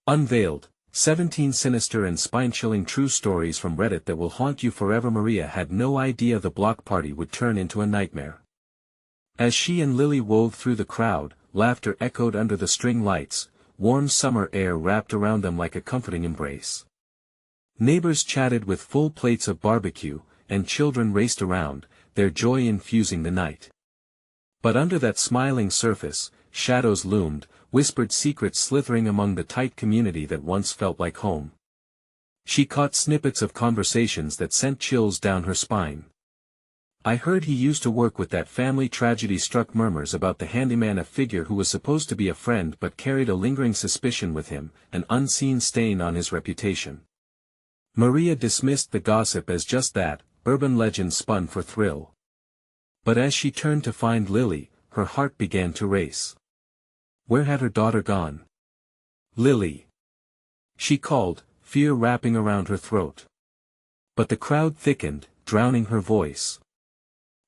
Unveiled, 17 sinister and spine-chilling true stories from Reddit that will haunt you forever. Maria had no idea the block party would turn into a nightmare. As she and Lily wove through the crowd, laughter echoed under the string lights, warm summer air wrapped around them like a comforting embrace. Neighbors chatted with full plates of barbecue, and children raced around, their joy infusing the night. But under that smiling surface, shadows loomed, whispered secrets slithering among the tight community that once felt like home. She caught snippets of conversations that sent chills down her spine. "I heard he used to work with that family." Tragedy struck. Murmurs about the handyman, a figure who was supposed to be a friend but carried a lingering suspicion with him, an unseen stain on his reputation. Maria dismissed the gossip as just that, urban legend spun for thrill. But as she turned to find Lily, her heart began to race. Where had her daughter gone? "Lily!" she called, fear wrapping around her throat. But the crowd thickened, drowning her voice.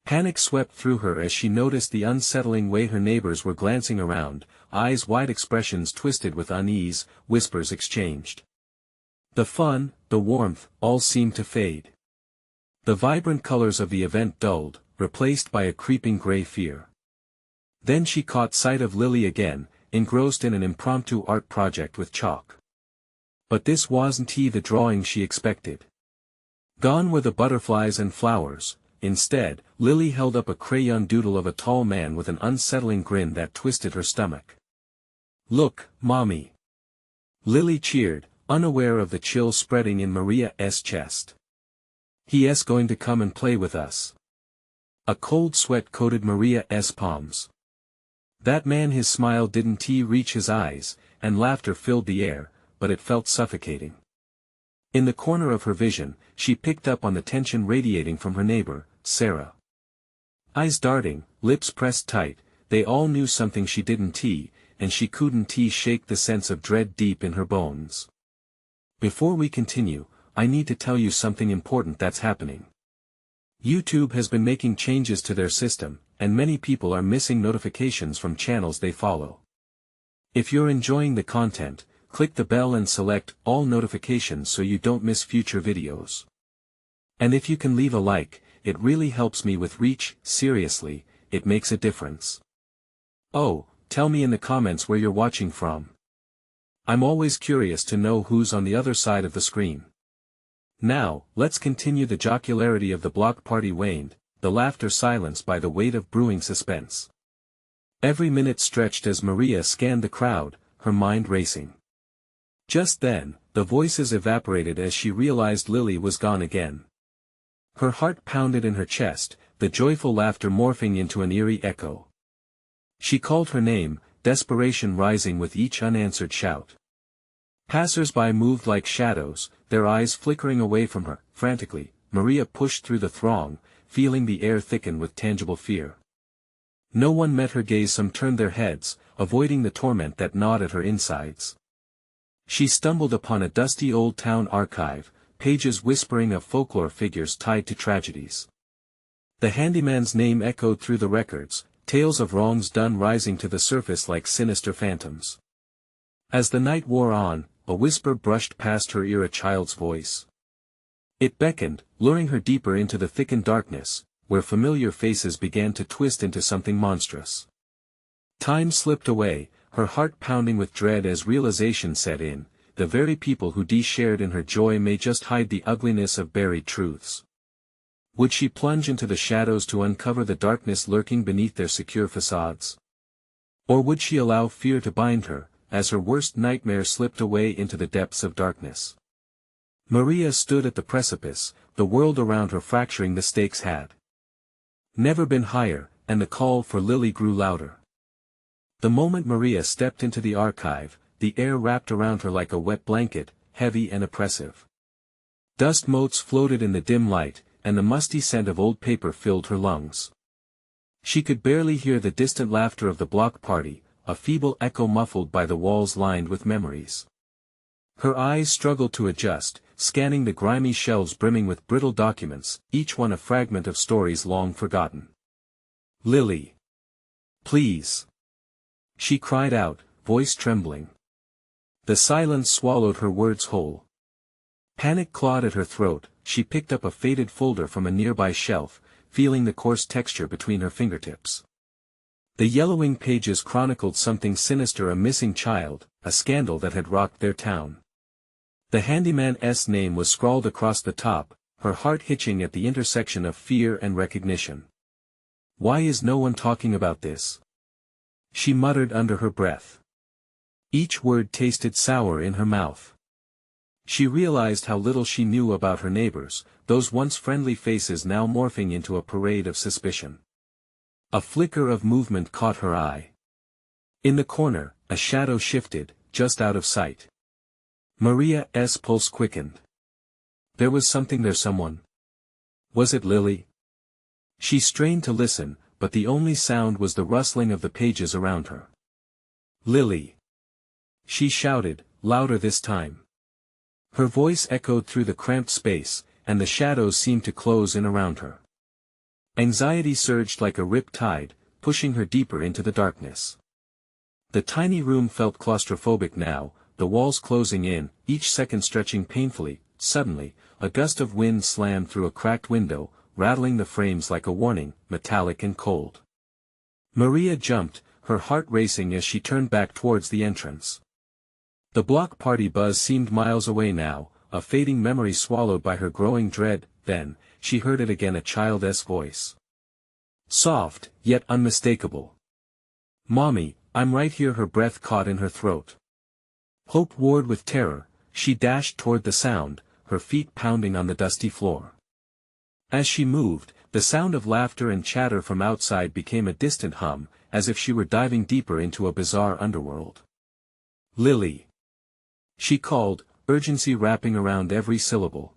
Panic swept through her as she noticed the unsettling way her neighbors were glancing around, eyes wide, expressions twisted with unease, whispers exchanged. The fun, the warmth, all seemed to fade. The vibrant colors of the event dulled, replaced by a creeping gray fear. Then she caught sight of Lily again, engrossed in an impromptu art project with chalk. But this wasn't the drawing she expected. Gone were the butterflies and flowers. Instead, Lily held up a crayon doodle of a tall man with an unsettling grin that twisted her stomach. "Look, Mommy!" Lily cheered, unaware of the chill spreading in Maria's chest. "He's going to come and play with us." A cold sweat coated Maria's palms. That man, his smile didn't reach his eyes, and laughter filled the air, but it felt suffocating. In the corner of her vision, she picked up on the tension radiating from her neighbor, Sarah. Eyes darting, lips pressed tight, they all knew something she didn't, and she couldn't shake the sense of dread deep in her bones. "Before we continue, I need to tell you something important that's happening. YouTube has been making changes to their system, and many people are missing notifications from channels they follow. If you're enjoying the content, click the bell and select all notifications so you don't miss future videos. And if you can leave a like, it really helps me with reach. Seriously, it makes a difference. Oh, tell me in the comments where you're watching from. I'm always curious to know who's on the other side of the screen. Now, let's continue. The jocularity of the block party waned, the laughter silenced by the weight of brewing suspense. Every minute stretched as Maria scanned the crowd, her mind racing. Just then, the voices evaporated as she realized Lily was gone again. Her heart pounded in her chest, the joyful laughter morphing into an eerie echo. She called her name, desperation rising with each unanswered shout. Passers-by moved like shadows, their eyes flickering away from her. Frantically, Maria pushed through the throng, feeling the air thicken with tangible fear. No one met her gaze. Some turned their heads, avoiding the torment that gnawed at her insides. She stumbled upon a dusty old town archive, pages whispering of folklore figures tied to tragedies. The handyman's name echoed through the records, tales of wrongs done rising to the surface like sinister phantoms. As the night wore on, a whisper brushed past her ear, a child's voice. It beckoned, luring her deeper into the thickened darkness, where familiar faces began to twist into something monstrous. Time slipped away, her heart pounding with dread as realization set in. The very people who shared in her joy may just hide the ugliness of buried truths. Would she plunge into the shadows to uncover the darkness lurking beneath their secure facades? Or would she allow fear to bind her, as her worst nightmare slipped away into the depths of darkness? Maria stood at the precipice, the world around her fracturing. The stakes had never been higher, and the call for Lily grew louder. The moment Maria stepped into the archive, the air wrapped around her like a wet blanket, heavy and oppressive. Dust motes floated in the dim light, and the musty scent of old paper filled her lungs. She could barely hear the distant laughter of the block party, a feeble echo muffled by the walls lined with memories. Her eyes struggled to adjust, scanning the grimy shelves brimming with brittle documents, each one a fragment of stories long forgotten. "Lily! Please!" she cried out, voice trembling. The silence swallowed her words whole. Panic clawed at her throat. She picked up a faded folder from a nearby shelf, feeling the coarse texture between her fingertips. The yellowing pages chronicled something sinister: a missing child, a scandal that had rocked their town. The handyman's name was scrawled across the top, her heart hitching at the intersection of fear and recognition. "Why is no one talking about this?" she muttered under her breath. Each word tasted sour in her mouth. She realized how little she knew about her neighbors, those once friendly faces now morphing into a parade of suspicion. A flicker of movement caught her eye. In the corner, a shadow shifted, just out of sight. Maria's pulse quickened. There was something there. Someone. Was it Lily? She strained to listen, but the only sound was the rustling of the pages around her. "Lily!" she shouted, louder this time. Her voice echoed through the cramped space, and the shadows seemed to close in around her. Anxiety surged like a rip tide, pushing her deeper into the darkness. The tiny room felt claustrophobic now, the walls closing in, each second stretching painfully. Suddenly, a gust of wind slammed through a cracked window, rattling the frames like a warning, metallic and cold. Maria jumped, her heart racing as she turned back towards the entrance. The block party buzz seemed miles away now, a fading memory swallowed by her growing dread. Then, she heard it again, a child's voice. Soft, yet unmistakable. "Mommy, I'm right here." Her breath caught in her throat. Hope warred with terror. She dashed toward the sound, her feet pounding on the dusty floor. As she moved, the sound of laughter and chatter from outside became a distant hum, as if she were diving deeper into a bizarre underworld. "Lily!" she called, urgency wrapping around every syllable.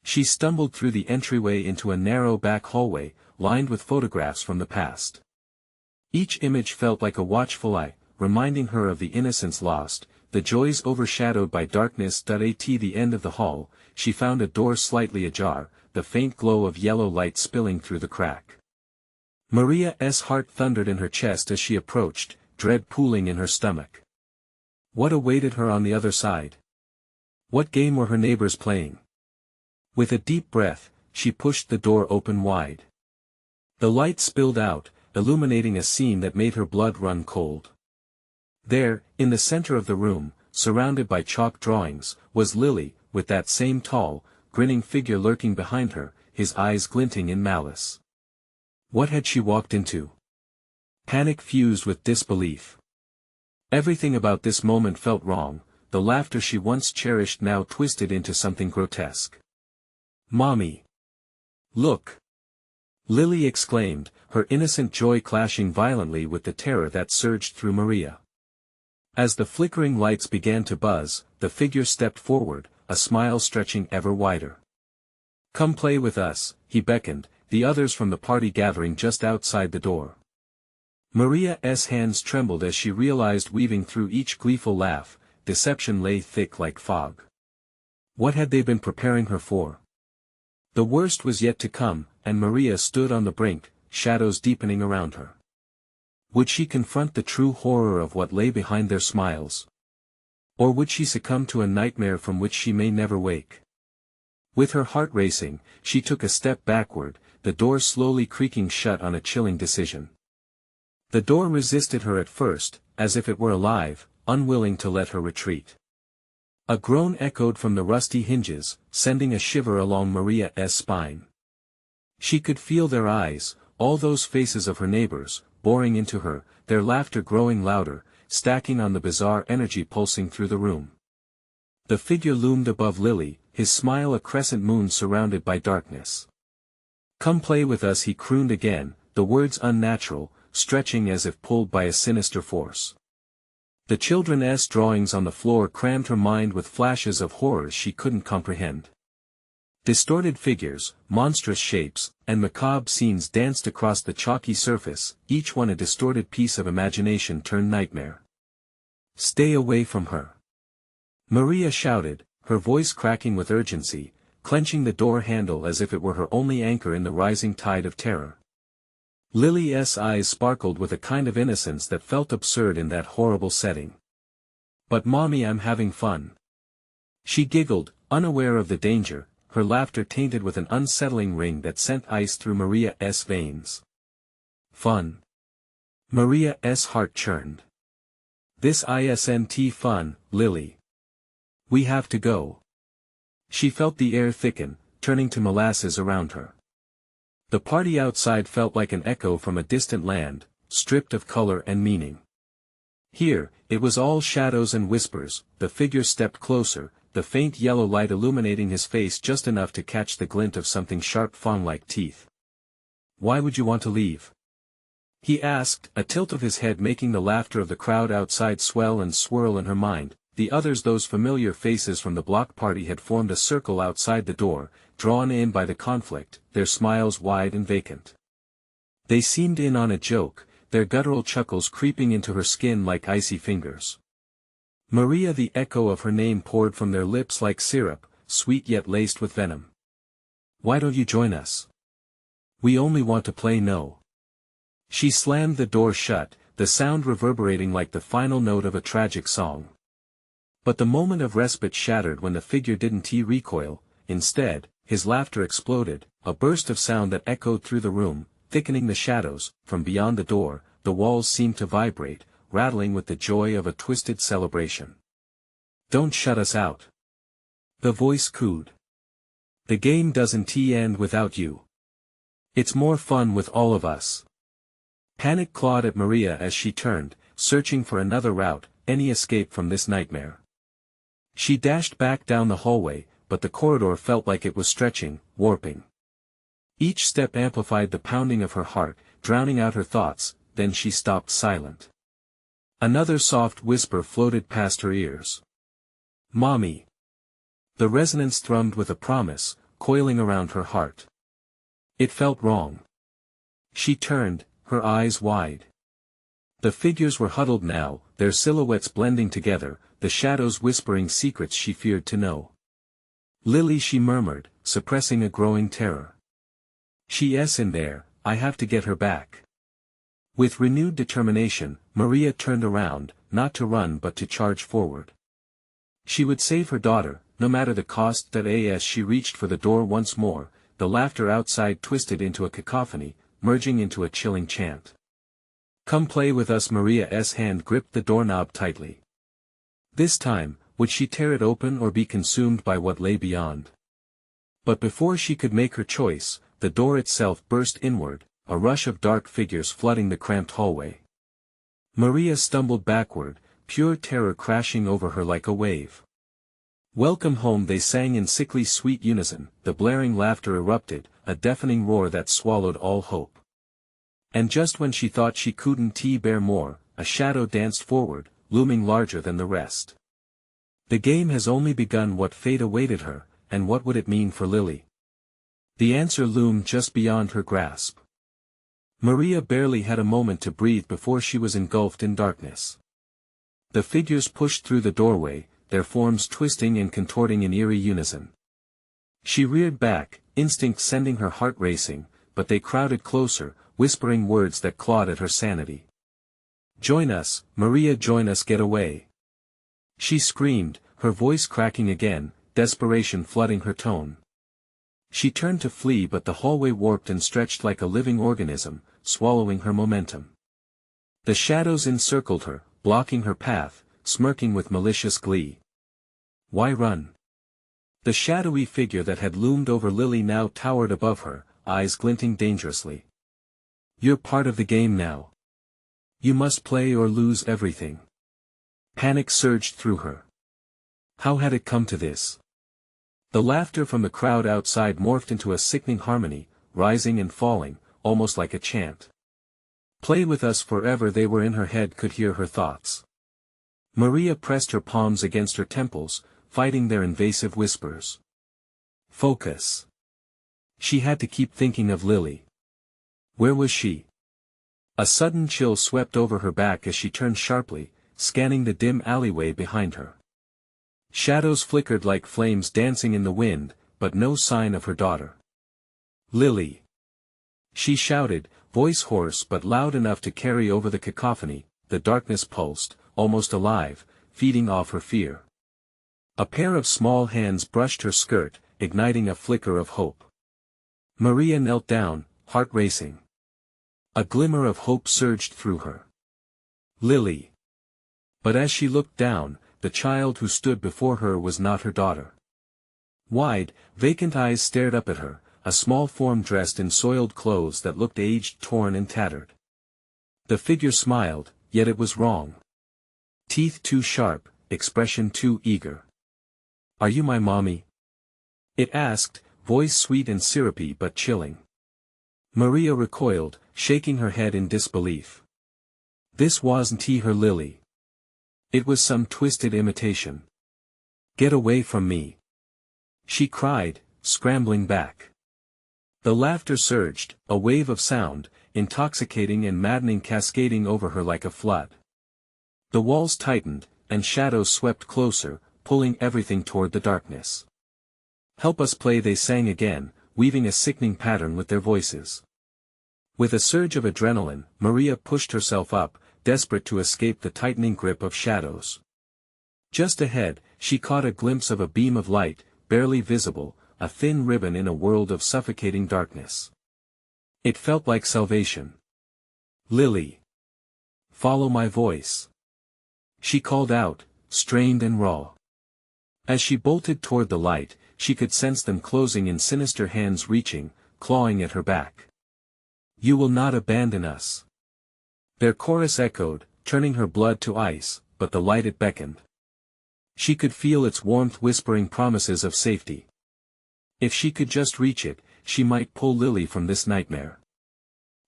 She stumbled through the entryway into a narrow back hallway, lined with photographs from the past. Each image felt like a watchful eye, reminding her of the innocence lost, the joys overshadowed by darkness. At the end of the hall, she found a door slightly ajar, the faint glow of yellow light spilling through the crack. Maria's heart thundered in her chest as she approached, dread pooling in her stomach. What awaited her on the other side? What game were her neighbors playing? With a deep breath, she pushed the door open wide. The light spilled out, illuminating a scene that made her blood run cold. There, in the center of the room, surrounded by chalk drawings, was Lily, with that same tall, grinning figure lurking behind her, his eyes glinting in malice. What had she walked into? Panic fused with disbelief. Everything about this moment felt wrong, the laughter she once cherished now twisted into something grotesque. "Mommy! Look!" Lily exclaimed, her innocent joy clashing violently with the terror that surged through Maria. As the flickering lights began to buzz, the figure stepped forward, a smile stretching ever wider. "Come play with us," he beckoned, the others from the party gathering just outside the door. Maria's hands trembled as she realized, weaving through each gleeful laugh, deception lay thick like fog. What had they been preparing her for? The worst was yet to come, and Maria stood on the brink, shadows deepening around her. Would she confront the true horror of what lay behind their smiles? Or would she succumb to a nightmare from which she may never wake? With her heart racing, she took a step backward, the door slowly creaking shut on a chilling decision. The door resisted her at first, as if it were alive, unwilling to let her retreat. A groan echoed from the rusty hinges, sending a shiver along Maria's spine. She could feel their eyes, all those faces of her neighbors, boring into her, their laughter growing louder, stacking on the bizarre energy pulsing through the room. The figure loomed above Lily, his smile a crescent moon surrounded by darkness. "Come play with us," he crooned again, the words unnatural, stretching as if pulled by a sinister force. The children's drawings on the floor crammed her mind with flashes of horrors she couldn't comprehend. Distorted figures, monstrous shapes, and macabre scenes danced across the chalky surface, each one a distorted piece of imagination turned nightmare. "Stay away from her!" Maria shouted, her voice cracking with urgency, clenching the door handle as if it were her only anchor in the rising tide of terror. Lily's eyes sparkled with a kind of innocence that felt absurd in that horrible setting. But mommy, I'm having fun. She giggled, unaware of the danger, her laughter tainted with an unsettling ring that sent ice through Maria's veins. Fun. Maria's heart churned. This isn't fun, Lily. We have to go. She felt the air thicken, turning to molasses around her. The party outside felt like an echo from a distant land, stripped of color and meaning. Here, it was all shadows and whispers. The figure stepped closer, the faint yellow light illuminating his face just enough to catch the glint of something sharp, fawn-like teeth. Why would you want to leave? He asked, a tilt of his head making the laughter of the crowd outside swell and swirl in her mind. The others, those familiar faces from the block party, had formed a circle outside the door, drawn in by the conflict, their smiles wide and vacant. They seemed in on a joke, their guttural chuckles creeping into her skin like icy fingers. Maria, the echo of her name poured from their lips like syrup, sweet yet laced with venom. Why don't you join us? We only want to play. No. She slammed the door shut, the sound reverberating like the final note of a tragic song. But the moment of respite shattered when the figure didn't recoil. Instead, his laughter exploded, a burst of sound that echoed through the room, thickening the shadows. From beyond the door, the walls seemed to vibrate, rattling with the joy of a twisted celebration. Don't shut us out. The voice cooed. The game doesn't end without you. It's more fun with all of us. Panic clawed at Maria as she turned, searching for another route, any escape from this nightmare. She dashed back down the hallway, but the corridor felt like it was stretching, warping. Each step amplified the pounding of her heart, drowning out her thoughts. Then she stopped, silent. Another soft whisper floated past her ears. Mommy. The resonance thrummed with a promise, coiling around her heart. It felt wrong. She turned, her eyes wide. The figures were huddled now, their silhouettes blending together, the shadows whispering secrets she feared to know. Lily, she murmured, suppressing a growing terror. She's in there, I have to get her back. With renewed determination, Maria turned around, not to run but to charge forward. She would save her daughter, no matter the cost. As she reached for the door once more, the laughter outside twisted into a cacophony, merging into a chilling chant. Come play with us. Maria's hand gripped the doorknob tightly. This time, would she tear it open or be consumed by what lay beyond? But before she could make her choice, the door itself burst inward, a rush of dark figures flooding the cramped hallway. Maria stumbled backward, pure terror crashing over her like a wave. Welcome home, they sang in sickly sweet unison. The blaring laughter erupted, a deafening roar that swallowed all hope. And just when she thought she couldn't bear more, a shadow danced forward, looming larger than the rest. The game has only begun. What fate awaited her, and what would it mean for Lily? The answer loomed just beyond her grasp. Maria barely had a moment to breathe before she was engulfed in darkness. The figures pushed through the doorway, their forms twisting and contorting in eerie unison. She reared back, instinct sending her heart racing, but they crowded closer, whispering words that clawed at her sanity. Join us, Maria, join us, get away. She screamed, her voice cracking again, desperation flooding her tone. She turned to flee, but the hallway warped and stretched like a living organism, swallowing her momentum. The shadows encircled her, blocking her path, smirking with malicious glee. Why run? The shadowy figure that had loomed over Lily now towered above her, eyes glinting dangerously. You're part of the game now. You must play or lose everything. Panic surged through her. How had it come to this? The laughter from the crowd outside morphed into a sickening harmony, rising and falling, almost like a chant. Play with us forever, they were in her head, could hear her thoughts. Maria pressed her palms against her temples, fighting their invasive whispers. Focus. She had to keep thinking of Lily. Where was she? A sudden chill swept over her back as she turned sharply, scanning the dim alleyway behind her. Shadows flickered like flames dancing in the wind, but no sign of her daughter. Lily! She shouted, voice hoarse but loud enough to carry over the cacophony. The darkness pulsed, almost alive, feeding off her fear. A pair of small hands brushed her skirt, igniting a flicker of hope. Maria knelt down, heart racing. A glimmer of hope surged through her. Lily. But as she looked down, the child who stood before her was not her daughter. Wide, vacant eyes stared up at her, a small form dressed in soiled clothes that looked aged, torn and tattered. The figure smiled, yet it was wrong. Teeth too sharp, expression too eager. "Are you my mommy?" it asked, voice sweet and syrupy but chilling. Maria recoiled, shaking her head in disbelief. This wasn't her Lily. It was some twisted imitation. "Get away from me!" she cried, scrambling back. The laughter surged, a wave of sound, intoxicating and maddening, cascading over her like a flood. The walls tightened, and shadows swept closer, pulling everything toward the darkness. "Help us play," they sang again, weaving a sickening pattern with their voices. With a surge of adrenaline, Maria pushed herself up, desperate to escape the tightening grip of shadows. Just ahead, she caught a glimpse of a beam of light, barely visible, a thin ribbon in a world of suffocating darkness. It felt like salvation. "Lily! Follow my voice!" she called out, strained and raw. As she bolted toward the light, she could sense them closing in, sinister hands reaching, clawing at her back. "You will not abandon us!" Their chorus echoed, turning her blood to ice, but the light it beckoned. She could feel its warmth whispering promises of safety. If she could just reach it, she might pull Lily from this nightmare.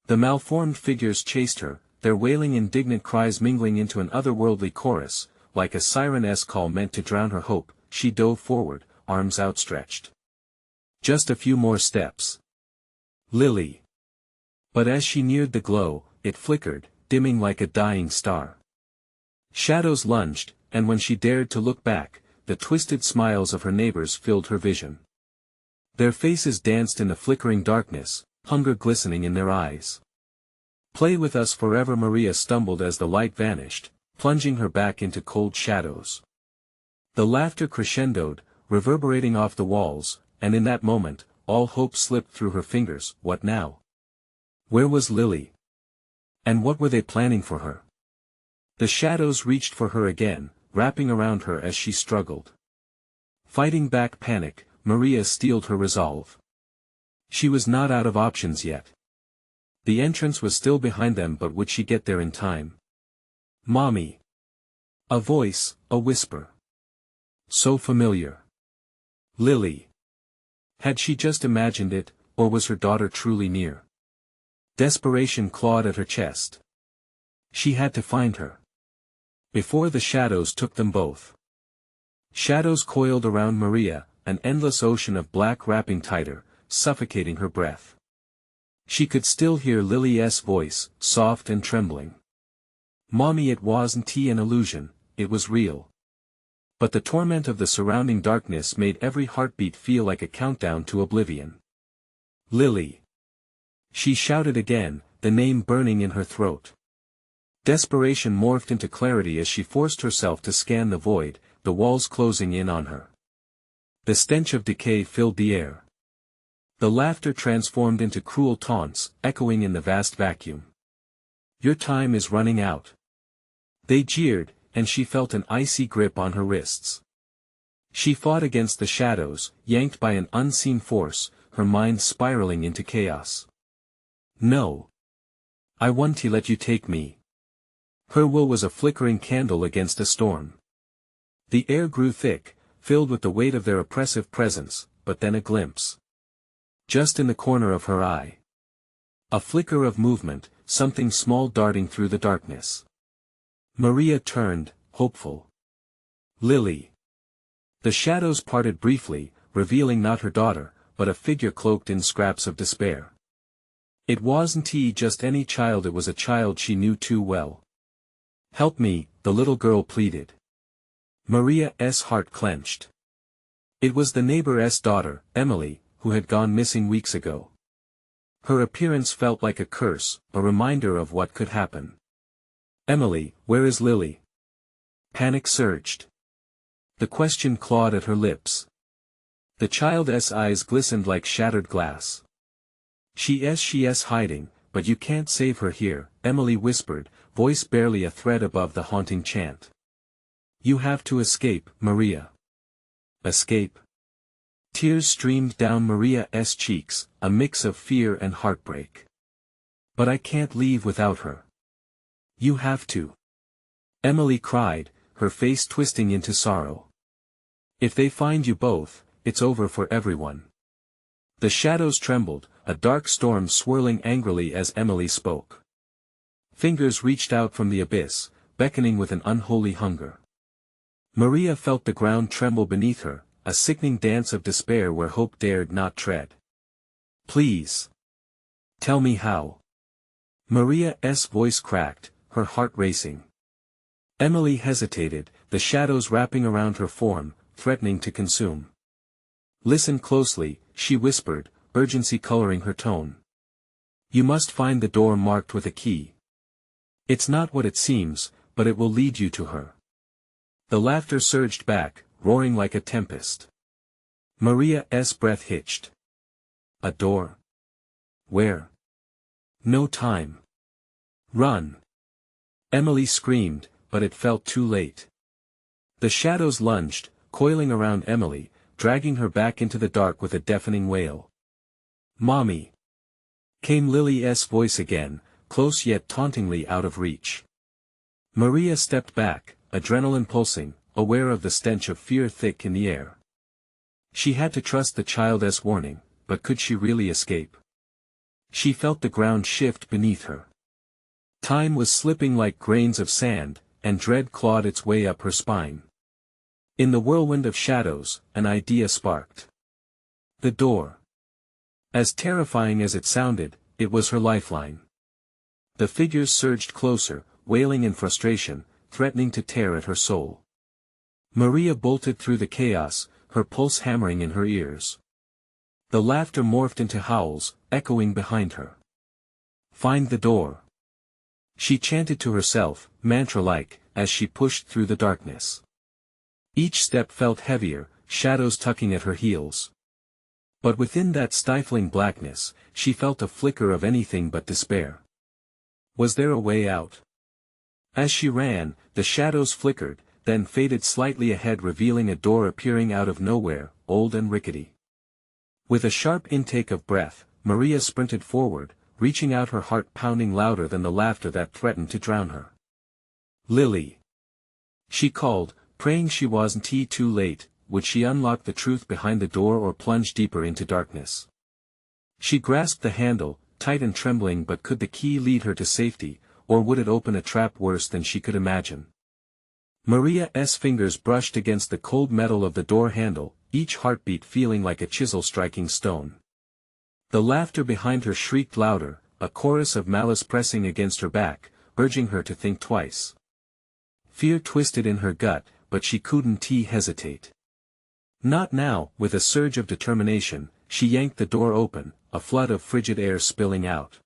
The malformed figures chased her, their wailing indignant cries mingling into an otherworldly chorus, like a siren-esque call meant to drown her hope. She dove forward, arms outstretched. Just a few more steps. "Lily!" But as she neared the glow, it flickered, dimming like a dying star. Shadows lunged, and when she dared to look back, the twisted smiles of her neighbors filled her vision. Their faces danced in the flickering darkness, hunger glistening in their eyes. "Play with us forever," Maria stumbled as the light vanished, plunging her back into cold shadows. The laughter crescendoed, reverberating off the walls, and in that moment, all hope slipped through her fingers. What now? Where was Lily? And what were they planning for her? The shadows reached for her again, wrapping around her as she struggled. Fighting back panic, Maria steeled her resolve. She was not out of options yet. The entrance was still behind them, but would she get there in time? "Mommy!" A voice, a whisper. So familiar. Lily. Had she just imagined it, or was her daughter truly near? Desperation clawed at her chest. She had to find her. Before the shadows took them both. Shadows coiled around Maria, an endless ocean of black wrapping tighter, suffocating her breath. She could still hear Lily's voice, soft and trembling. "Mommy!" It wasn't an illusion, it was real. But the torment of the surrounding darkness made every heartbeat feel like a countdown to oblivion. "Lily!" She shouted again, the name burning in her throat. Desperation morphed into clarity as she forced herself to scan the void, the walls closing in on her. The stench of decay filled the air. The laughter transformed into cruel taunts, echoing in the vast vacuum. "Your time is running out." They jeered, and she felt an icy grip on her wrists. She fought against the shadows, yanked by an unseen force, her mind spiraling into chaos. "No. I want to let you take me." Her will was a flickering candle against a storm. The air grew thick, filled with the weight of their oppressive presence, but then a glimpse. Just in the corner of her eye. A flicker of movement, something small darting through the darkness. Maria turned, hopeful. "Lily." The shadows parted briefly, revealing not her daughter, but a figure cloaked in scraps of despair. It wasn't just any child, it was a child she knew too well. "Help me," the little girl pleaded. Maria's heart clenched. It was the neighbor's daughter, Emily, who had gone missing weeks ago. Her appearance felt like a curse, a reminder of what could happen. "Emily, where is Lily?" Panic surged. The question clawed at her lips. The child's eyes glistened like shattered glass. She's hiding, but you can't save her here, Emily whispered, voice barely a thread above the haunting chant. You have to escape, Maria. Escape? Tears streamed down Maria's cheeks, a mix of fear and heartbreak. But I can't leave without her. You have to. Emily cried, her face twisting into sorrow. If they find you both, it's over for everyone. The shadows trembled, a dark storm swirling angrily as Emily spoke. Fingers reached out from the abyss, beckoning with an unholy hunger. Maria felt the ground tremble beneath her, a sickening dance of despair where hope dared not tread. Please. Tell me how. Maria's voice cracked, her heart racing. Emily hesitated, the shadows wrapping around her form, threatening to consume. Listen closely, she whispered, urgency coloring her tone. You must find the door marked with a key. It's not what it seems, but it will lead you to her. The laughter surged back, roaring like a tempest. Maria's breath hitched. A door? Where? No time. Run. Emily screamed, but it felt too late. The shadows lunged, coiling around Emily, dragging her back into the dark with a deafening wail. Mommy! Came Lily's voice again, close yet tauntingly out of reach. Maria stepped back, adrenaline pulsing, aware of the stench of fear thick in the air. She had to trust the child's warning, but could she really escape? She felt the ground shift beneath her. Time was slipping like grains of sand, and dread clawed its way up her spine. In the whirlwind of shadows, an idea sparked. The door. As terrifying as it sounded, it was her lifeline. The figures surged closer, wailing in frustration, threatening to tear at her soul. Maria bolted through the chaos, her pulse hammering in her ears. The laughter morphed into howls, echoing behind her. Find the door. She chanted to herself, mantra-like, as she pushed through the darkness. Each step felt heavier, shadows tugging at her heels. But within that stifling blackness, she felt a flicker of anything but despair. Was there a way out? As she ran, the shadows flickered, then faded slightly ahead, revealing a door appearing out of nowhere, old and rickety. With a sharp intake of breath, Maria sprinted forward, reaching out, her heart pounding louder than the laughter that threatened to drown her. Lily! She called, praying she wasn't too late. Would she unlock the truth behind the door or plunge deeper into darkness? She grasped the handle, tight and trembling, but could the key lead her to safety, or would it open a trap worse than she could imagine? Maria's fingers brushed against the cold metal of the door handle, each heartbeat feeling like a chisel striking stone. The laughter behind her shrieked louder, a chorus of malice pressing against her back, urging her to think twice. Fear twisted in her gut, but she couldn't hesitate. Not now. With a surge of determination, she yanked the door open, a flood of frigid air spilling out.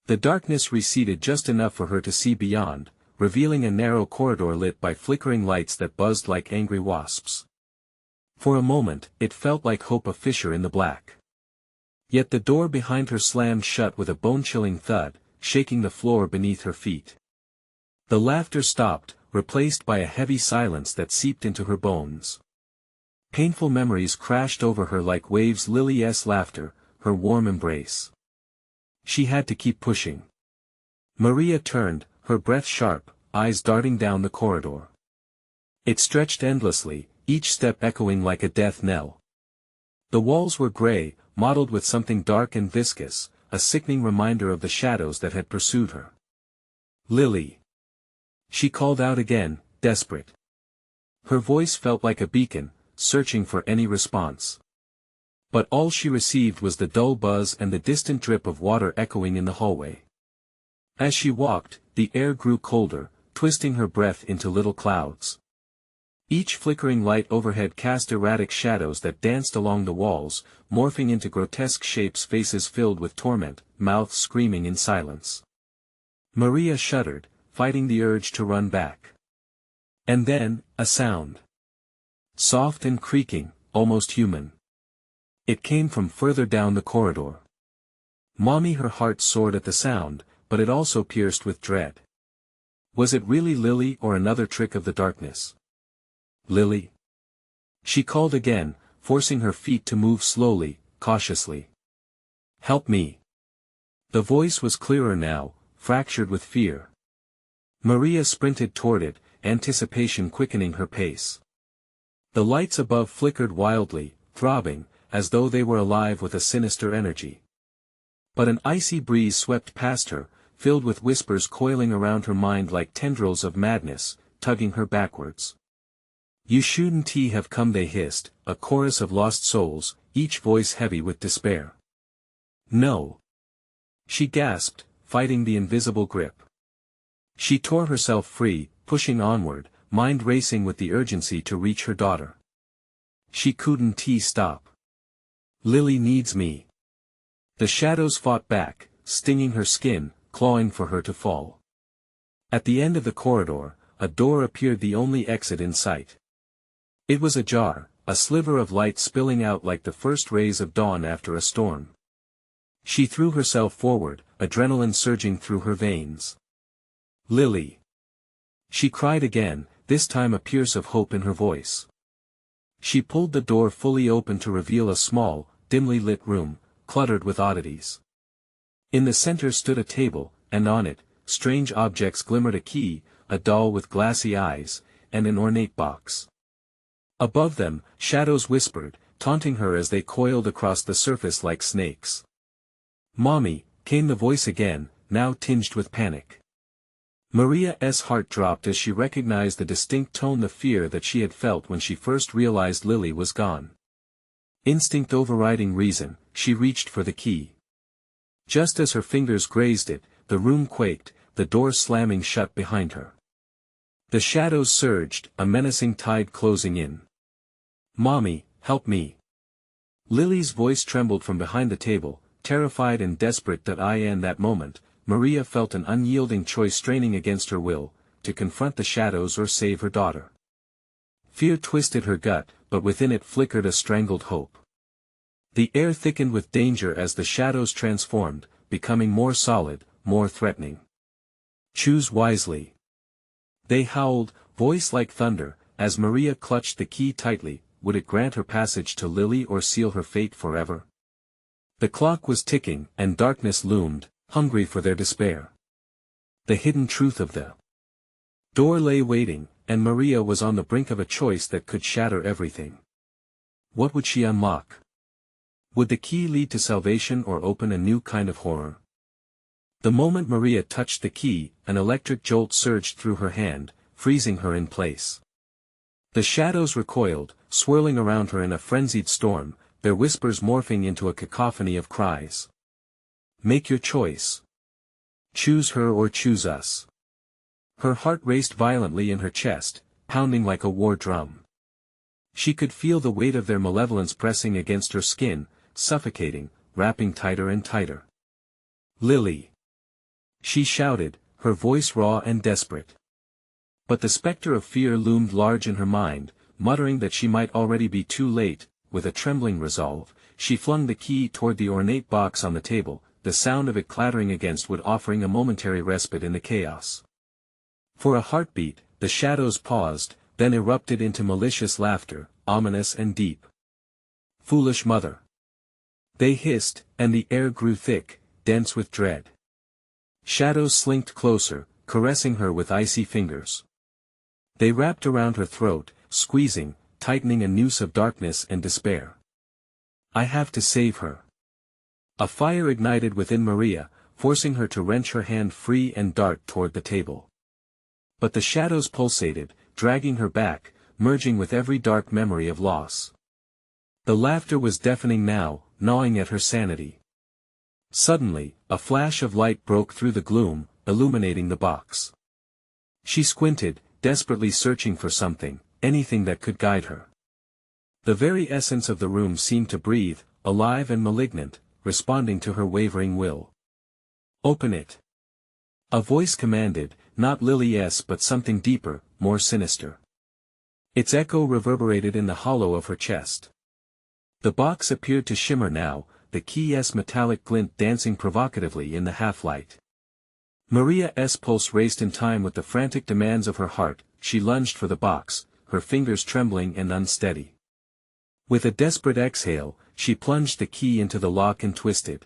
The darkness receded just enough for her to see beyond, revealing a narrow corridor lit by flickering lights that buzzed like angry wasps. For a moment, it felt like hope, a fissure in the black. Yet the door behind her slammed shut with a bone-chilling thud, shaking the floor beneath her feet. The laughter stopped, replaced by a heavy silence that seeped into her bones. Painful memories crashed over her like waves. Lily's laughter, her warm embrace. She had to keep pushing. Maria turned, her breath sharp, eyes darting down the corridor. It stretched endlessly, each step echoing like a death knell. The walls were gray, mottled with something dark and viscous, a sickening reminder of the shadows that had pursued her. Lily! She called out again, desperate. Her voice felt like a beacon, searching for any response. But all she received was the dull buzz and the distant drip of water echoing in the hallway. As she walked, the air grew colder, twisting her breath into little clouds. Each flickering light overhead cast erratic shadows that danced along the walls, morphing into grotesque shapes, faces filled with torment, mouths screaming in silence. Maria shuddered, fighting the urge to run back. And then, a sound. Soft and creaking, almost human. It came from further down the corridor. Mommy, her heart soared at the sound, but it also pierced with dread. Was it really Lily or another trick of the darkness? Lily? She called again, forcing her feet to move slowly, cautiously. Help me. The voice was clearer now, fractured with fear. Maria sprinted toward it, anticipation quickening her pace. The lights above flickered wildly, throbbing, as though they were alive with a sinister energy. But an icy breeze swept past her, filled with whispers coiling around her mind like tendrils of madness, tugging her backwards. You shouldn't have come, they hissed, a chorus of lost souls, each voice heavy with despair. No. She gasped, fighting the invisible grip. She tore herself free, pushing onward, mind racing with the urgency to reach her daughter. She couldn't stop. Lily needs me. The shadows fought back, stinging her skin, clawing for her to fall. At the end of the corridor, a door appeared, the only exit in sight. It was ajar, a sliver of light spilling out like the first rays of dawn after a storm. She threw herself forward, adrenaline surging through her veins. Lily! She cried again, this time a pierce of hope in her voice. She pulled the door fully open to reveal a small, dimly lit room, cluttered with oddities. In the center stood a table, and on it, strange objects glimmered: a key, a doll with glassy eyes, and an ornate box. Above them, shadows whispered, taunting her as they coiled across the surface like snakes. Mommy, came the voice again, now tinged with panic. Maria's heart dropped as she recognized the distinct tone, the fear that she had felt when she first realized Lily was gone. Instinct overriding reason, she reached for the key. Just as her fingers grazed it, the room quaked, the door slamming shut behind her. The shadows surged, a menacing tide closing in. Mommy, help me. Lily's voice trembled from behind the table, terrified and desperate. In that moment, Maria felt an unyielding choice straining against her will, to confront the shadows or save her daughter. Fear twisted her gut, but within it flickered a strangled hope. The air thickened with danger as the shadows transformed, becoming more solid, more threatening. Choose wisely. They howled, voice like thunder, as Maria clutched the key tightly. Would it grant her passage to Lily or seal her fate forever? The clock was ticking, and darkness loomed, hungry for their despair. The hidden truth of the door lay waiting, and Maria was on the brink of a choice that could shatter everything. What would she unlock? Would the key lead to salvation or open a new kind of horror? The moment Maria touched the key, an electric jolt surged through her hand, freezing her in place. The shadows recoiled, swirling around her in a frenzied storm, their whispers morphing into a cacophony of cries. Make your choice. Choose her or choose us. Her heart raced violently in her chest, pounding like a war drum. She could feel the weight of their malevolence pressing against her skin, suffocating, wrapping tighter and tighter. Lily! She shouted, her voice raw and desperate. But the specter of fear loomed large in her mind, muttering that she might already be too late. With a trembling resolve, she flung the key toward the ornate box on the table, the sound of it clattering against wood offering a momentary respite in the chaos. For a heartbeat, the shadows paused, then erupted into malicious laughter, ominous and deep. Foolish mother! They hissed, and the air grew thick, dense with dread. Shadows slinked closer, caressing her with icy fingers. They wrapped around her throat, squeezing, tightening a noose of darkness and despair. I have to save her. A fire ignited within Maria, forcing her to wrench her hand free and dart toward the table. But the shadows pulsated, dragging her back, merging with every dark memory of loss. The laughter was deafening now, gnawing at her sanity. Suddenly, a flash of light broke through the gloom, illuminating the box. She squinted, desperately searching for something, anything that could guide her. The very essence of the room seemed to breathe, alive and malignant, responding to her wavering will. Open it. A voice commanded, not Lily's but something deeper, more sinister. Its echo reverberated in the hollow of her chest. The box appeared to shimmer now, the key's metallic glint dancing provocatively in the half-light. Maria's pulse raced in time with the frantic demands of her heart. She lunged for the box, her fingers trembling and unsteady. With a desperate exhale, she plunged the key into the lock and twisted.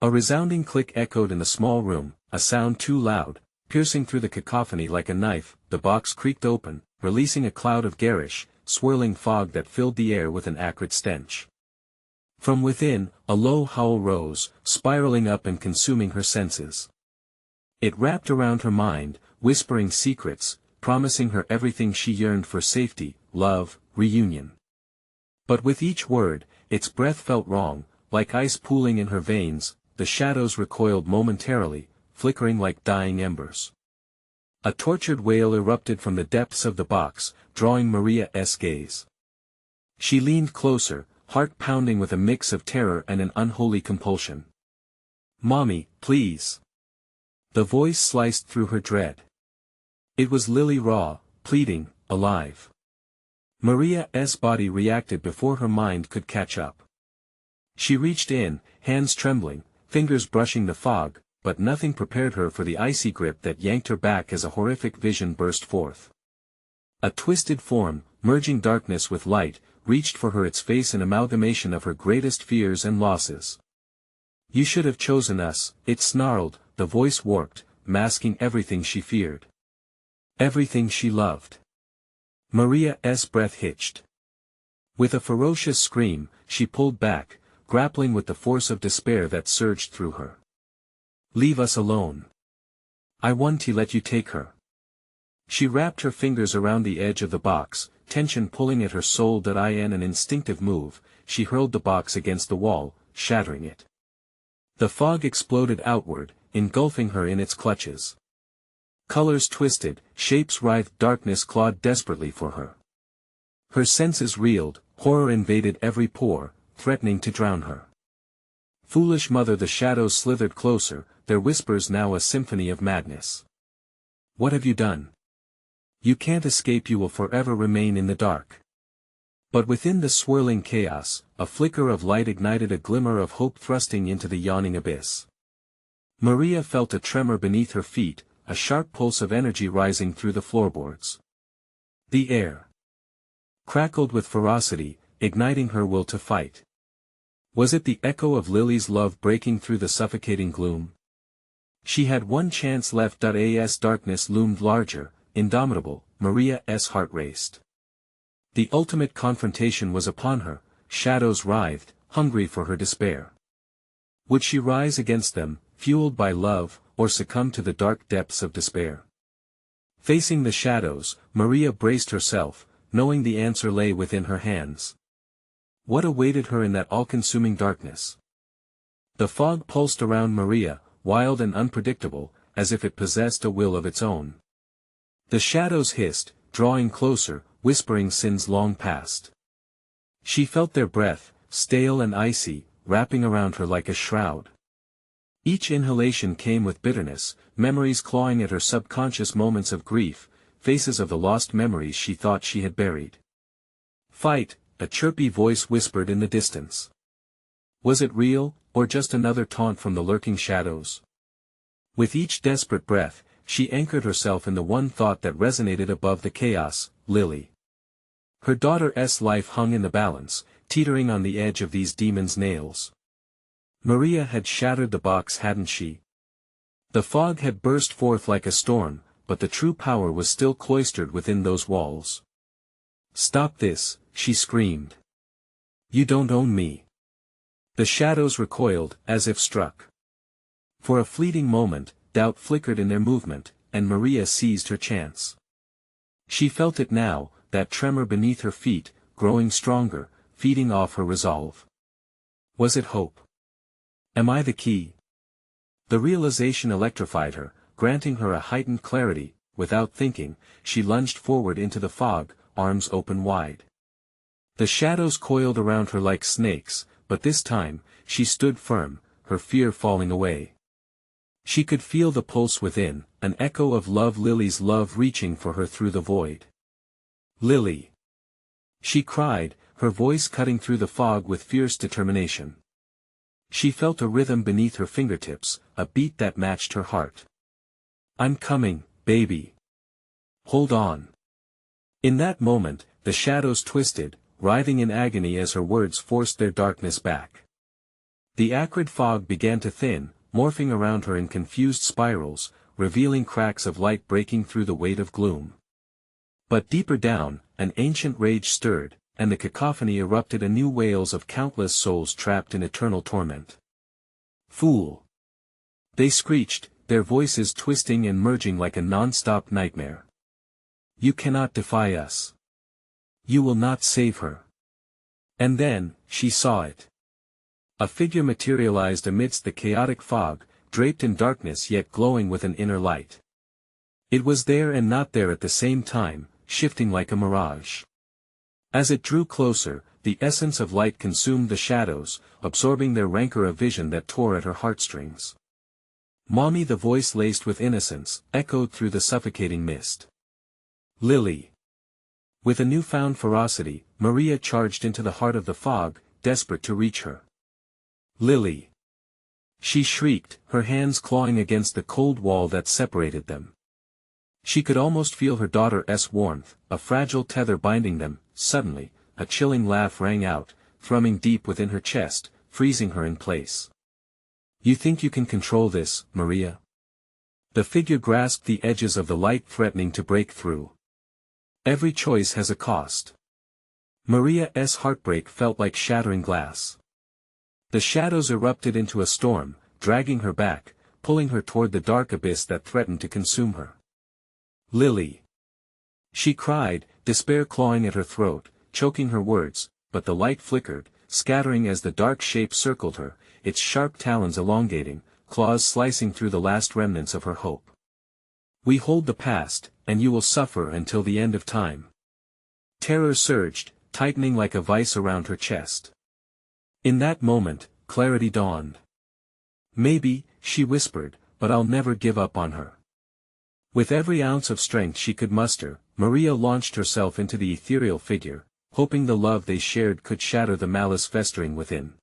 A resounding click echoed in the small room, a sound too loud, piercing through the cacophony like a knife. The box creaked open, releasing a cloud of garish, swirling fog that filled the air with an acrid stench. From within, a low howl rose, spiraling up and consuming her senses. It wrapped around her mind, whispering secrets, promising her everything she yearned for: safety, love, reunion. But with each word, its breath felt wrong, like ice pooling in her veins. The shadows recoiled momentarily, flickering like dying embers. A tortured wail erupted from the depths of the box, drawing Maria's gaze. She leaned closer, heart pounding with a mix of terror and an unholy compulsion. "Mommy, please." The voice sliced through her dread. It was Lily Raw, pleading, alive. Maria's body reacted before her mind could catch up. She reached in, hands trembling, fingers brushing the fog, but nothing prepared her for the icy grip that yanked her back as a horrific vision burst forth. A twisted form, merging darkness with light, reached for her, its face an amalgamation of her greatest fears and losses. "You should have chosen us," it snarled, the voice warped, masking everything she feared. Everything she loved. Maria's breath hitched. With a ferocious scream, she pulled back, grappling with the force of despair that surged through her. "Leave us alone. I want to let you take her." She wrapped her fingers around the edge of the box, tension pulling at her soul. In an instinctive move, she hurled the box against the wall, shattering it. The fog exploded outward, engulfing her in its clutches. Colors twisted, shapes writhed, darkness clawed desperately for her. Her senses reeled, horror invaded every pore, threatening to drown her. "Foolish mother," the shadows slithered closer, their whispers now a symphony of madness. "What have you done? You can't escape, you will forever remain in the dark." But within the swirling chaos, a flicker of light ignited, a glimmer of hope thrusting into the yawning abyss. Maria felt a tremor beneath her feet, a sharp pulse of energy rising through the floorboards. The air crackled with ferocity, igniting her will to fight. Was it the echo of Lily's love breaking through the suffocating gloom? She had one chance left. As darkness loomed larger, indomitable, Maria's heart raced. The ultimate confrontation was upon her. Shadows writhed, hungry for her despair. Would she rise against them, fueled by love, or succumb to the dark depths of despair? Facing the shadows, Maria braced herself, knowing the answer lay within her hands. What awaited her in that all-consuming darkness? The fog pulsed around Maria, wild and unpredictable, as if it possessed a will of its own. The shadows hissed, drawing closer, whispering sins long past. She felt their breath, stale and icy, wrapping around her like a shroud. Each inhalation came with bitterness, memories clawing at her subconscious, moments of grief, faces of the lost memories she thought she had buried. "Fight," a chirpy voice whispered in the distance. Was it real, or just another taunt from the lurking shadows? With each desperate breath, she anchored herself in the one thought that resonated above the chaos: Lily. Her daughter's life hung in the balance, teetering on the edge of these demons' nails. Maria had shattered the box, hadn't she? The fog had burst forth like a storm, but the true power was still cloistered within those walls. "Stop this," she screamed. "You don't own me." The shadows recoiled, as if struck. For a fleeting moment, doubt flickered in their movement, and Maria seized her chance. She felt it now, that tremor beneath her feet, growing stronger, feeding off her resolve. Was it hope? Am I the key? The realization electrified her, granting her a heightened clarity. Without thinking, she lunged forward into the fog, arms open wide. The shadows coiled around her like snakes, but this time, she stood firm, her fear falling away. She could feel the pulse within, an echo of Lily's love reaching for her through the void. "Lily!" she cried, her voice cutting through the fog with fierce determination. She felt a rhythm beneath her fingertips, a beat that matched her heart. "I'm coming, baby. Hold on." In that moment, the shadows twisted, writhing in agony as her words forced their darkness back. The acrid fog began to thin, morphing around her in confused spirals, revealing cracks of light breaking through the weight of gloom. But deeper down, an ancient rage stirred, and the cacophony erupted anew, wails of countless souls trapped in eternal torment. "Fool!" they screeched, their voices twisting and merging like a non-stop nightmare. "You cannot defy us. You will not save her." And then, she saw it. A figure materialized amidst the chaotic fog, draped in darkness yet glowing with an inner light. It was there and not there at the same time, shifting like a mirage. As it drew closer, the essence of light consumed the shadows, absorbing their rancor, a vision that tore at her heartstrings. "Mommy!" the voice laced with innocence, echoed through the suffocating mist. "Lily!" With a newfound ferocity, Maria charged into the heart of the fog, desperate to reach her. "Lily!" she shrieked, her hands clawing against the cold wall that separated them. She could almost feel her daughter's warmth, a fragile tether binding them. Suddenly, a chilling laugh rang out, thrumming deep within her chest, freezing her in place. "You think you can control this, Maria?" The figure grasped the edges of the light, threatening to break through. "Every choice has a cost." Maria's heartbreak felt like shattering glass. The shadows erupted into a storm, dragging her back, pulling her toward the dark abyss that threatened to consume her. "Lily!" she cried, despair clawing at her throat, choking her words, but the light flickered, scattering as the dark shape circled her, its sharp talons elongating, claws slicing through the last remnants of her hope. "We hold the past, and you will suffer until the end of time." Terror surged, tightening like a vice around her chest. In that moment, clarity dawned. "Maybe," she whispered, "but I'll never give up on her." With every ounce of strength she could muster, Maria launched herself into the ethereal figure, hoping the love they shared could shatter the malice festering within.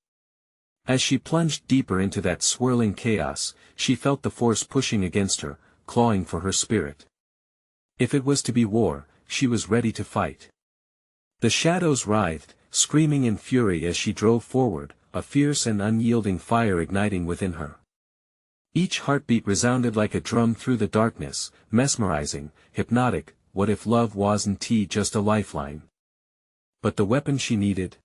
As she plunged deeper into that swirling chaos, she felt the force pushing against her, clawing for her spirit. If it was to be war, she was ready to fight. The shadows writhed, screaming in fury as she drove forward, a fierce and unyielding fire igniting within her. Each heartbeat resounded like a drum through the darkness, mesmerizing, hypnotic. What if love wasn't just a lifeline, but the weapon she needed?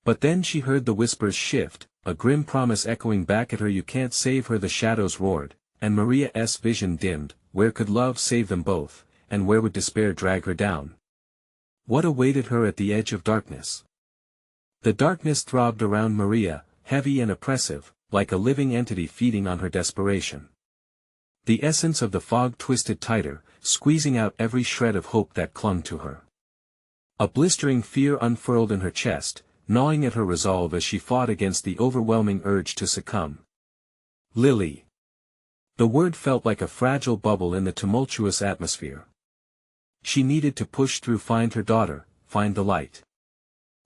But then she heard the whispers shift, a grim promise echoing back at her. "You can't save her." The shadows roared, and Maria's vision dimmed. Where could love save them both, and where would despair drag her down? What awaited her at the edge of darkness? The darkness throbbed around Maria, heavy and oppressive, like a living entity feeding on her desperation. The essence of the fog twisted tighter, squeezing out every shred of hope that clung to her. A blistering fear unfurled in her chest, gnawing at her resolve as she fought against the overwhelming urge to succumb. "Lily!" The word felt like a fragile bubble in the tumultuous atmosphere. She needed to push through, find her daughter, find the light.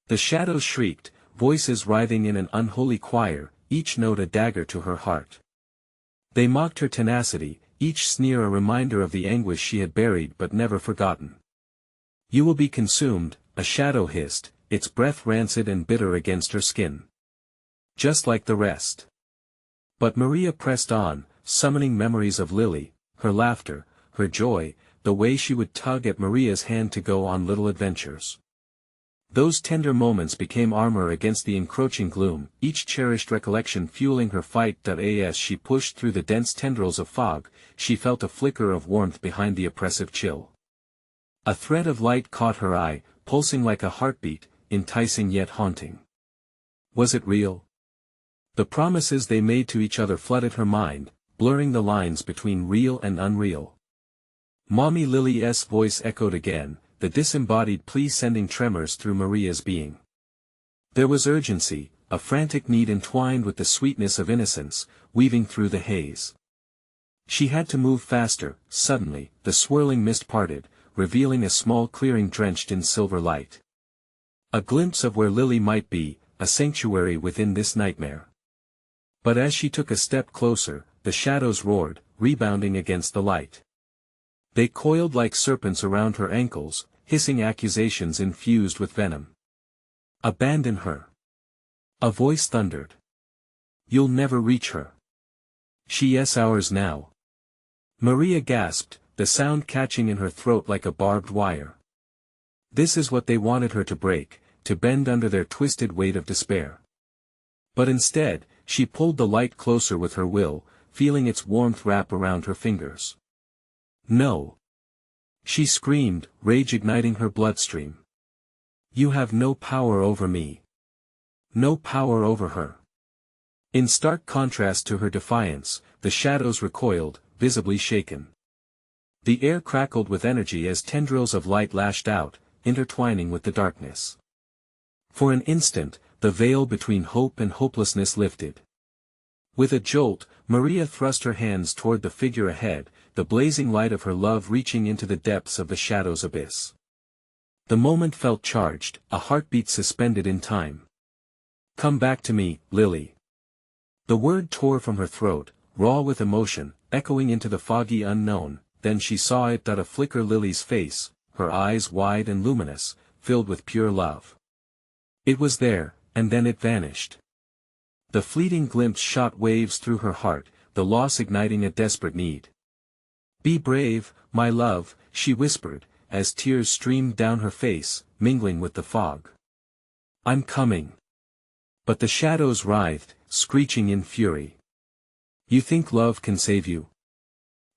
The shadows shrieked, voices writhing in an unholy choir, each note a dagger to her heart. They mocked her tenacity, each sneer a reminder of the anguish she had buried but never forgotten. "You will be consumed," a shadow hissed, its breath rancid and bitter against her skin. "Just like the rest." But Maria pressed on, summoning memories of Lily, her laughter, her joy, the way she would tug at Maria's hand to go on little adventures. Those tender moments became armor against the encroaching gloom, each cherished recollection fueling her fight. As she pushed through the dense tendrils of fog, she felt a flicker of warmth behind the oppressive chill. A thread of light caught her eye, pulsing like a heartbeat, enticing yet haunting. Was it real? The promises they made to each other flooded her mind, blurring the lines between real and unreal. "Mommy!" Lily's voice echoed again, the disembodied plea sending tremors through Maria's being. There was urgency, a frantic need entwined with the sweetness of innocence, weaving through the haze. She had to move faster. Suddenly, the swirling mist parted, revealing a small clearing drenched in silver light. A glimpse of where Lily might be, a sanctuary within this nightmare. But as she took a step closer, the shadows roared, rebounding against the light. They coiled like serpents around her ankles, hissing accusations infused with venom. "Abandon her." A voice thundered. "You'll never reach her. She is ours now." Maria gasped, the sound catching in her throat like a barbed wire. This is what they wanted her to break, to bend under their twisted weight of despair. But instead, she pulled the light closer with her will, feeling its warmth wrap around her fingers. "No!" she screamed, rage igniting her bloodstream. "You have no power over me. No power over her." In stark contrast to her defiance, the shadows recoiled, visibly shaken. The air crackled with energy as tendrils of light lashed out, intertwining with the darkness. For an instant, the veil between hope and hopelessness lifted. With a jolt, Maria thrust her hands toward the figure ahead, the blazing light of her love reaching into the depths of the shadow's abyss. The moment felt charged, a heartbeat suspended in time. "Come back to me, Lily." The word tore from her throat, raw with emotion, echoing into the foggy unknown. Then she saw it, a flicker Lily's face, her eyes wide and luminous, filled with pure love. It was there, and then it vanished. The fleeting glimpse shot waves through her heart, the loss igniting a desperate need. "Be brave, my love," she whispered, as tears streamed down her face, mingling with the fog. "I'm coming." But the shadows writhed, screeching in fury. "You think love can save you?"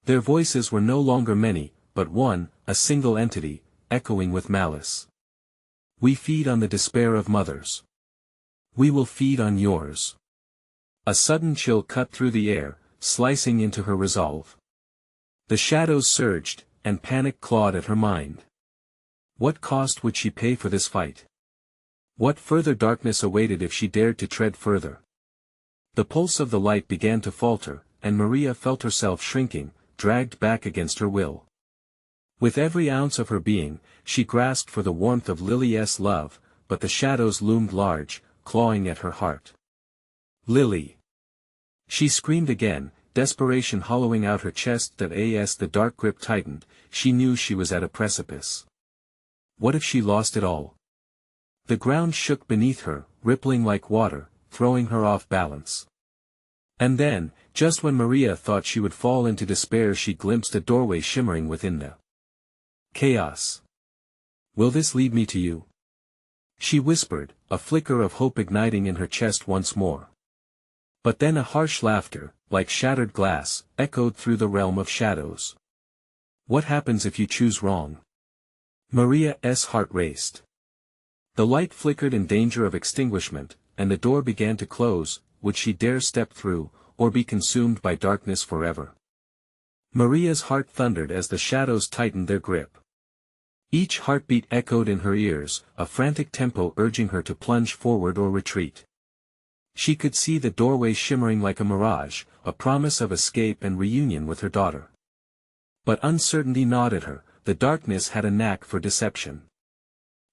Their voices were no longer many, but one, a single entity, echoing with malice. "We feed on the despair of mothers. We will feed on yours." A sudden chill cut through the air, slicing into her resolve. The shadows surged, and panic clawed at her mind. What cost would she pay for this fight? What further darkness awaited if she dared to tread further? The pulse of the light began to falter, and Maria felt herself shrinking, dragged back against her will. With every ounce of her being, she grasped for the warmth of Lily's love, but the shadows loomed large, clawing at her heart. "Lily!" She screamed again, desperation hollowing out her chest. As the dark grip tightened, she knew she was at a precipice. What if she lost it all? The ground shook beneath her, rippling like water, throwing her off balance. And then, just when Maria thought she would fall into despair, she glimpsed a doorway shimmering within the chaos. "Will this lead me to you?" she whispered, a flicker of hope igniting in her chest once more. But then a harsh laughter, like shattered glass, echoed through the realm of shadows. "What happens if you choose wrong?" Maria's heart raced. The light flickered in danger of extinguishment, and the door began to close. Would she dare step through, or be consumed by darkness forever? Maria's heart thundered as the shadows tightened their grip. Each heartbeat echoed in her ears, a frantic tempo urging her to plunge forward or retreat. She could see the doorway shimmering like a mirage, a promise of escape and reunion with her daughter. But uncertainty gnawed at her. The darkness had a knack for deception.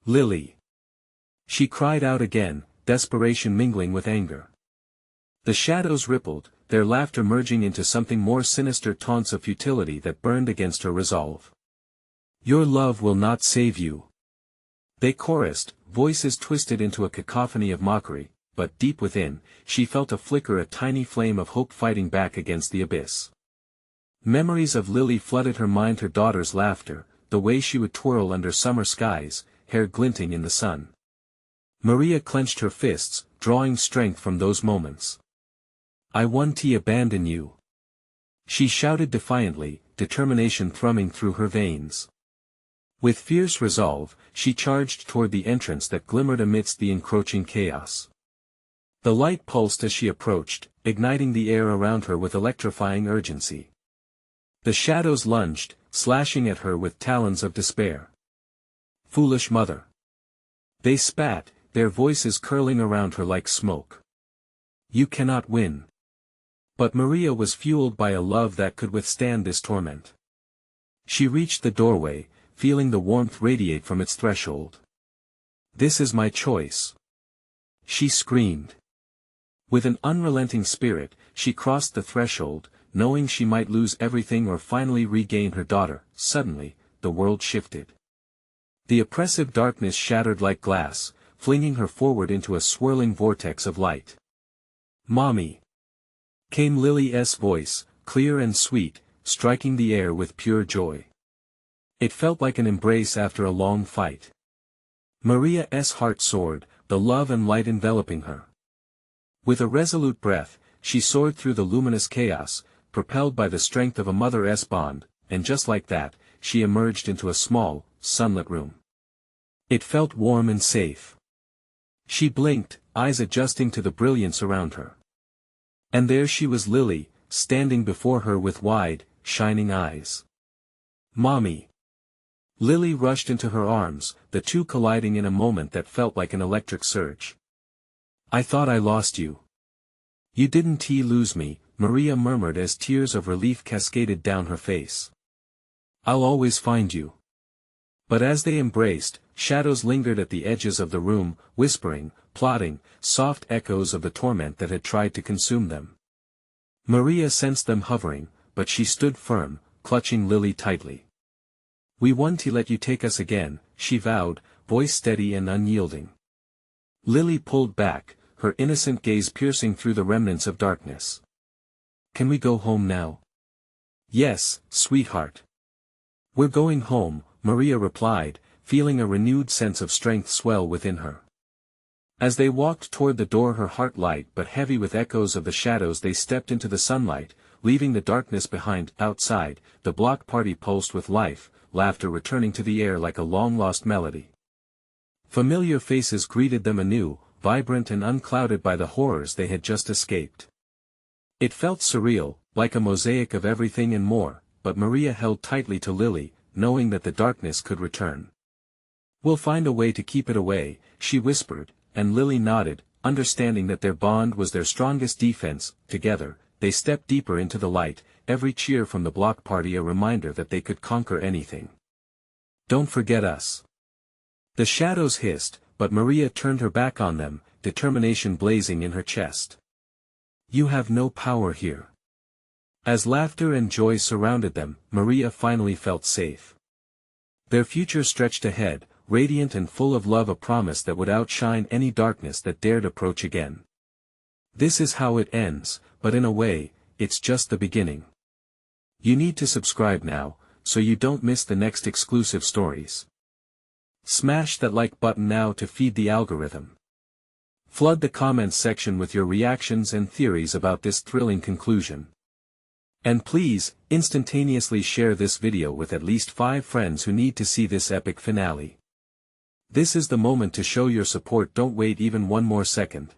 "Lily!" she cried out again, desperation mingling with anger. The shadows rippled, their laughter merging into something more sinister, taunts of futility that burned against her resolve. "Your love will not save you," they chorused, voices twisted into a cacophony of mockery, but deep within, she felt a flicker, a tiny flame of hope fighting back against the abyss. Memories of Lily flooded her mind, her daughter's laughter, the way she would twirl under summer skies, hair glinting in the sun. Maria clenched her fists, drawing strength from those moments. "I won't abandon you," she shouted defiantly, determination thrumming through her veins. With fierce resolve, she charged toward the entrance that glimmered amidst the encroaching chaos. The light pulsed as she approached, igniting the air around her with electrifying urgency. The shadows lunged, slashing at her with talons of despair. "Foolish mother!" they spat, their voices curling around her like smoke. "You cannot win. But Maria was fueled by a love that could withstand this torment. She reached the doorway, feeling the warmth radiate from its threshold. "This is my choice," she screamed. With an unrelenting spirit, she crossed the threshold, knowing she might lose everything or finally regain her daughter. Suddenly, the world shifted. The oppressive darkness shattered like glass, flinging her forward into a swirling vortex of light. "Mommy!" came Lily's voice, clear and sweet, striking the air with pure joy. It felt like an embrace after a long fight. Maria's heart soared, the love and light enveloping her. With a resolute breath, she soared through the luminous chaos, propelled by the strength of a mother's bond, and just like that, she emerged into a small, sunlit room. It felt warm and safe. She blinked, eyes adjusting to the brilliance around her. And there she was, Lily, standing before her with wide, shining eyes. "Mommy!" Lily rushed into her arms, the two colliding in a moment that felt like an electric surge. "I thought I lost you." "You didn't lose me," Maria murmured as tears of relief cascaded down her face. "I'll always find you." But as they embraced, shadows lingered at the edges of the room, whispering, plotting, soft echoes of the torment that had tried to consume them. Maria sensed them hovering, but she stood firm, clutching Lily tightly. "We won't let you take us again," she vowed, voice steady and unyielding. Lily pulled back, her innocent gaze piercing through the remnants of darkness. "Can we go home now?" "Yes, sweetheart. We're going home," Maria replied, feeling a renewed sense of strength swell within her. As they walked toward the door, her heart light but heavy with echoes of the shadows, they stepped into the sunlight, leaving the darkness behind. Outside, the block party pulsed with life, laughter returning to the air like a long-lost melody. Familiar faces greeted them anew, vibrant and unclouded by the horrors they had just escaped. It felt surreal, like a mosaic of everything and more, but Maria held tightly to Lily, knowing that the darkness could return. "We'll find a way to keep it away," she whispered, and Lily nodded, understanding that their bond was their strongest defense. Together, they stepped deeper into the light, every cheer from the block party a reminder that they could conquer anything. "Don't forget us." The shadows hissed, but Maria turned her back on them, determination blazing in her chest. "You have no power here." As laughter and joy surrounded them, Maria finally felt safe. Their future stretched ahead, radiant and full of love, a promise that would outshine any darkness that dared approach again. This is how it ends, but in a way, it's just the beginning. You need to subscribe now, so you don't miss the next exclusive stories. Smash that like button now to feed the algorithm. Flood the comments section with your reactions and theories about this thrilling conclusion. And please, instantaneously share this video with at least 5 friends who need to see this epic finale. This is the moment to show your support. Don't wait even one more second.